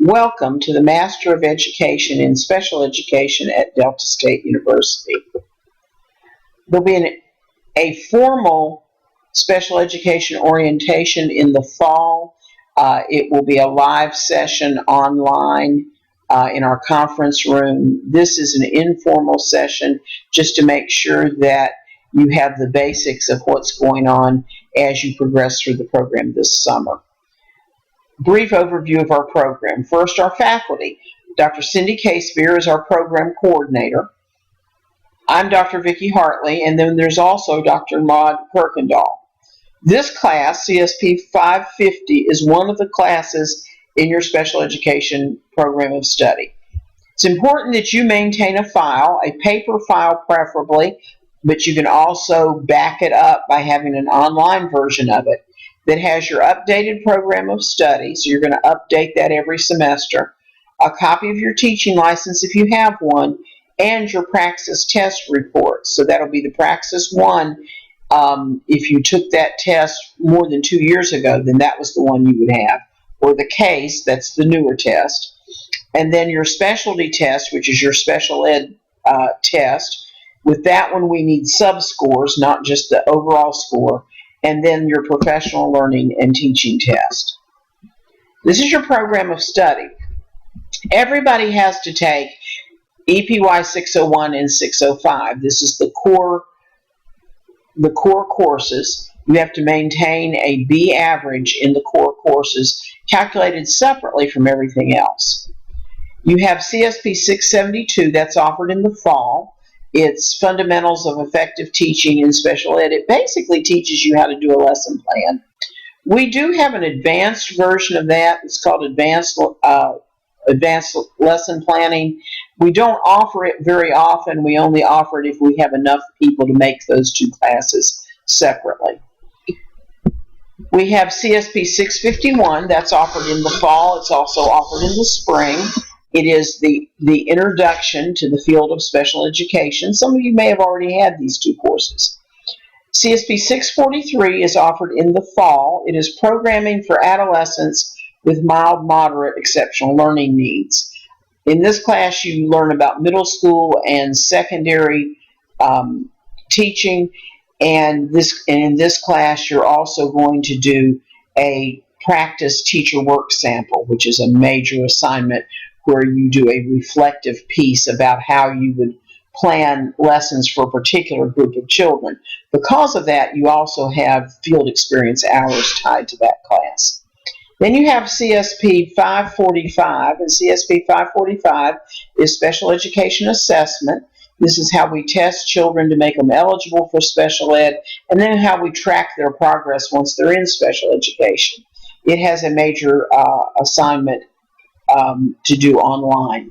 Welcome to the Master of Education in Special Education at Delta State University. There'll be a formal special education orientation in the fall. It will be a live session online in our conference room. This is an informal session just to make sure that you have the basics of what's going on as you progress through the program this summer. Brief overview of our program. First, our faculty. Dr. Cindy Casebeer is our program coordinator. I'm Dr. Vicki Hartley, and then there's also Dr. Maud Kirkendall. This class, CSP 550, is one of the classes in your special education program of study. It's important that you maintain a file, a paper file preferably, but you can also back it up by having an online version of it that has your updated program of study, so you're going to update that every semester, a copy of your teaching license if you have one, and your Praxis test report. So that'll be the Praxis 1. If you took that test more than 2 years ago, then that was the one you would have. Or the CASE, that's the newer test. And then your specialty test, which is your special ed test. With that one, we need sub-scores, not just the overall score. And then your professional learning and teaching test. This is your program of study. Everybody has to take EPY 601 and 605. This is the core courses. You have to maintain a B average in the core courses, calculated separately from everything else. You have CSP 672, that's offered in the fall. It's Fundamentals of Effective Teaching in Special Ed. It basically teaches you how to do a lesson plan. We do have an advanced version of that. It's called Advanced Lesson Planning. We don't offer it very often. We only offer it if we have enough people to make those two classes separately. We have CSP 651. That's offered in the fall. It's also offered in the spring. It is the introduction to the field of special education. Some of you may have already had these two courses. CSP 643 is offered in the fall. It is programming for adolescents with mild, moderate, exceptional learning needs. In this class, you learn about middle school and secondary teaching, and in this class, you're also going to do a practice teacher work sample, which is a major assignment where you do a reflective piece about how you would plan lessons for a particular group of children. Because of that, you also have field experience hours tied to that class. Then you have CSP 545, and CSP 545 is Special Education Assessment. This is how we test children to make them eligible for special ed, and then how we track their progress once they're in special education. It has a major assignment to do online.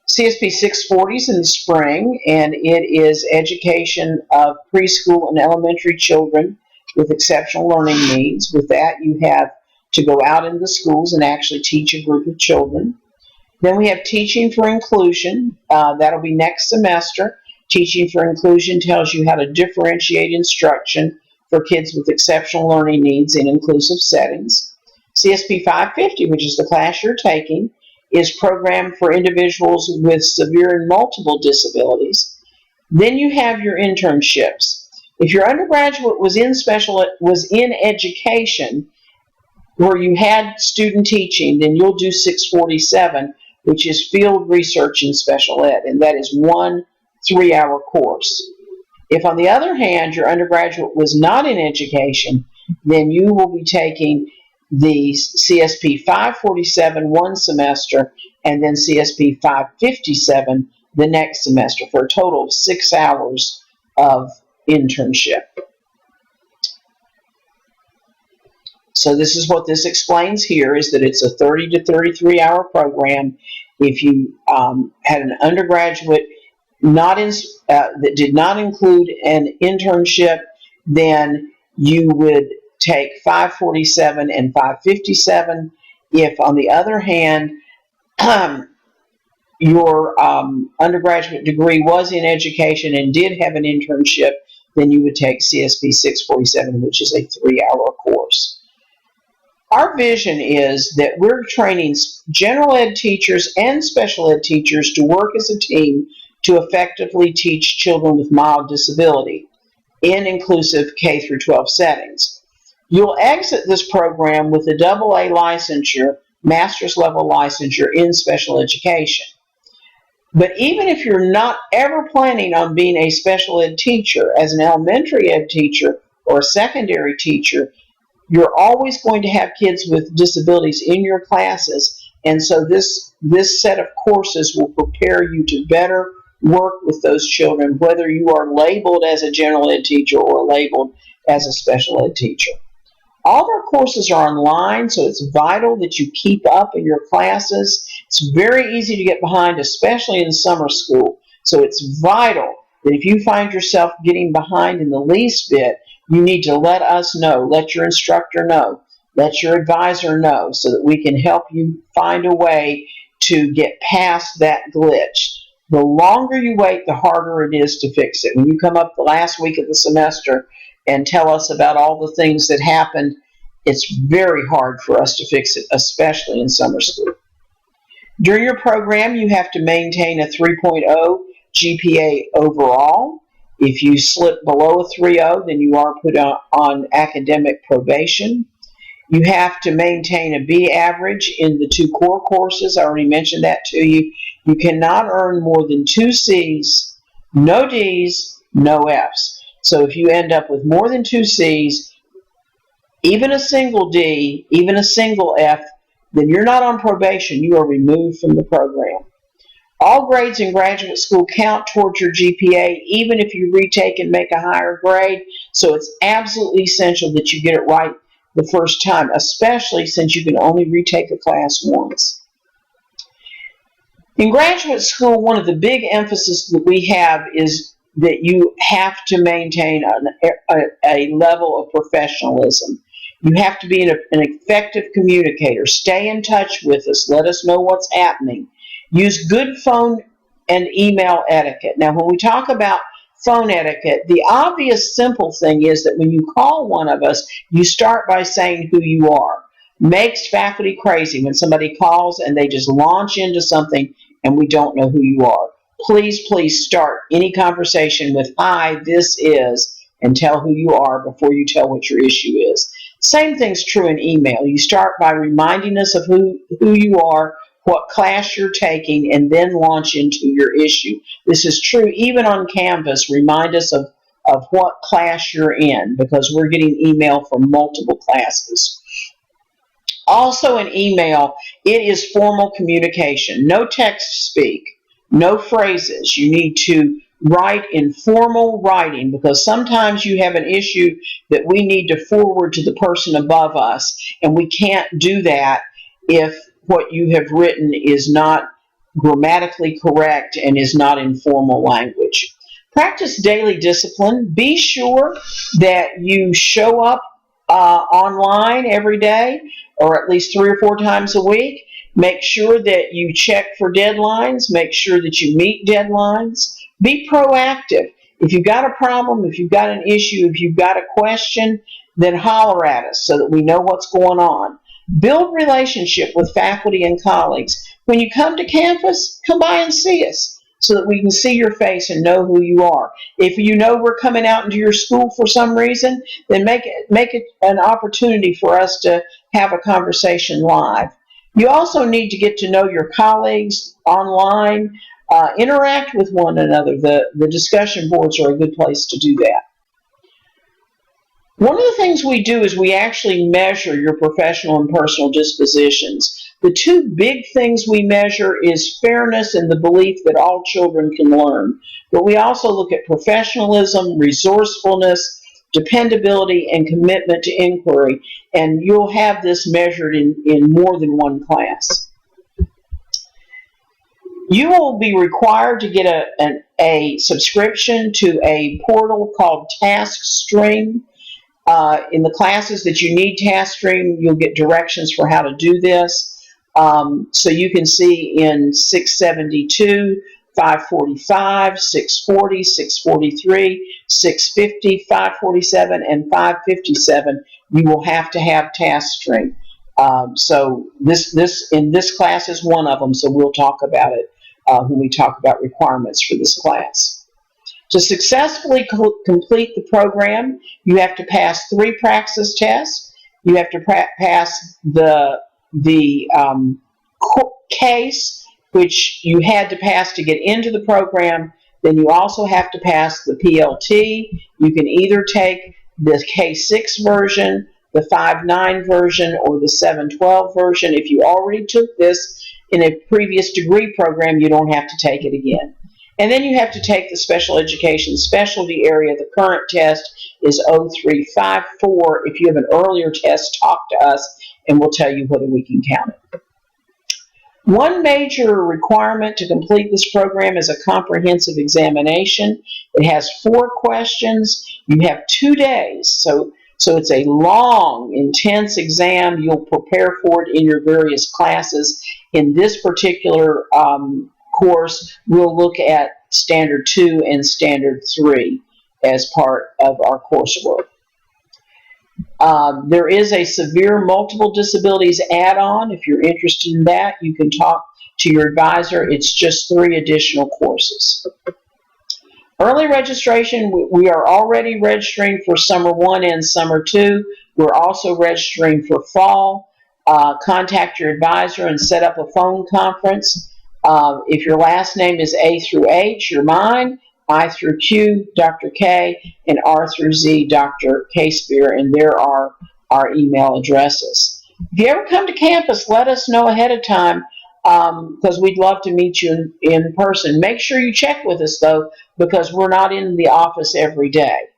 CSP 640 is in the spring, and it is education of preschool and elementary children with exceptional learning needs. With that, you have to go out in the schools and actually teach a group of children. Then we have Teaching for Inclusion. That'll be next semester. Teaching for Inclusion tells you how to differentiate instruction for kids with exceptional learning needs in inclusive settings. CSP 550, which is the class you're taking, is programmed for individuals with severe and multiple disabilities. Then you have your internships. If your undergraduate was in education, where you had student teaching, then you'll do 647, which is field research in special ed, and that is 1 3-hour course. If, on the other hand, your undergraduate was not in education, then you will be taking the CSP 547 one semester and then CSP 557 the next semester for a total of 6 hours of internship. So this is what this explains here, is that it's a 30 to 33 hour program. If you had an undergraduate that did not include an internship, then you would take 547 and 557. If, on the other hand, your undergraduate degree was in education and did have an internship, then you would take CSP 647, which is a 3-hour course. Our vision is that we're training general ed teachers and special ed teachers to work as a team to effectively teach children with mild disability in inclusive K through 12 settings. You'll exit this program with a AA licensure, master's level licensure in special education. But even if you're not ever planning on being a special ed teacher, as an elementary ed teacher or a secondary teacher, you're always going to have kids with disabilities in your classes. And so this set of courses will prepare you to better work with those children, whether you are labeled as a general ed teacher or labeled as a special ed teacher. All of our courses are online, so it's vital that you keep up in your classes. It's very easy to get behind, especially in summer school. So it's vital that if you find yourself getting behind in the least bit, you need to let us know, let your instructor know, let your advisor know, so that we can help you find a way to get past that glitch. The longer you wait, the harder it is to fix it. When you come up the last week of the semester and tell us about all the things that happened, it's very hard for us to fix it, especially in summer school. During your program, you have to maintain a 3.0 GPA overall. If you slip below a 3.0, then you are put on academic probation. You have to maintain a B average in the 2 core courses. I already mentioned that to you. You cannot earn more than 2 C's, no D's, no F's. So if you end up with more than 2 C's, even a single D, even a single F, then you're not on probation. You are removed from the program. All grades in graduate school count towards your GPA, even if you retake and make a higher grade. So it's absolutely essential that you get it right the first time, especially since you can only retake a class once. In graduate school, one of the big emphasis that we have is that you have to maintain a level of professionalism. You have to be an effective communicator. Stay in touch with us. Let us know what's happening. Use good phone and email etiquette. Now, when we talk about phone etiquette, the obvious simple thing is that when you call one of us, you start by saying who you are. Makes faculty crazy when somebody calls and they just launch into something and we don't know who you are. Please, please start any conversation with, "Hi, this is," and tell who you are before you tell what your issue is. Same thing's true in email. You start by reminding us of who you are, what class you're taking, and then launch into your issue. This is true even on Canvas. Remind us of what class you're in, because we're getting email from multiple classes. Also in email, it is formal communication. No text speak, no phrases. You need to write in formal writing, because sometimes you have an issue that we need to forward to the person above us, and we can't do that if what you have written is not grammatically correct and is not in formal language. Practice daily discipline. Be sure that you show up online every day, or at least 3 or 4 times a week. Make sure that you check for deadlines. Make sure that you meet deadlines. Be proactive. If you've got a problem, if you've got an issue, if you've got a question, then holler at us so that we know what's going on. Build relationship with faculty and colleagues. When you come to campus, come by and see us so that we can see your face and know who you are. If you know we're coming out into your school for some reason, then make it an opportunity for us to have a conversation live. You also need to get to know your colleagues online. Interact with one another. The discussion boards are a good place to do that. One of the things we do is we actually measure your professional and personal dispositions. The 2 big things we measure is fairness and the belief that all children can learn. But we also look at professionalism, resourcefulness, dependability, and commitment to inquiry. And you'll have this measured in more than one class. You will be required to get a subscription to a portal called TaskStream. In the classes that you need TaskStream, you'll get directions for how to do this. So you can see in 672, 545, 640, 643, 650, 547, and 557, you will have to have TaskStream. So this class is one of them, so we'll talk about it when we talk about requirements for this class. To successfully complete the program, you have to pass 3 praxis tests. You have to pass the case, which you had to pass to get into the program. Then you also have to pass the PLT. You can either take the K6 version, the 5.9 version, or the 7.12 version. If you already took this in a previous degree program, you don't have to take it again. And then you have to take the special education specialty area. The current test is 0354. If you have an earlier test, talk to us and we'll tell you whether we can count it. One major requirement to complete this program is a comprehensive examination. It has 4 questions. You have 2 days, so it's a long, intense exam. You'll prepare for it in your various classes. In this particular course, we'll look at Standard 2 and Standard 3 as part of our coursework. There is a severe multiple disabilities add-on. If you're interested in that, you can talk to your advisor. It's just 3 additional courses. Early registration, we are already registering for Summer 1 and Summer 2. We're also registering for fall. Contact your advisor and set up a phone conference. If your last name is A through H, you're mine. I through Q, Dr. K, and R through Z, Dr. K Spear, and there are our email addresses. If you ever come to campus, let us know ahead of time because we'd love to meet you in person. Make sure you check with us, though, because we're not in the office every day.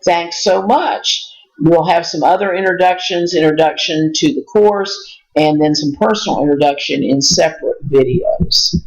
Thanks so much. We'll have some other introduction to the course, and then some personal introduction in separate videos.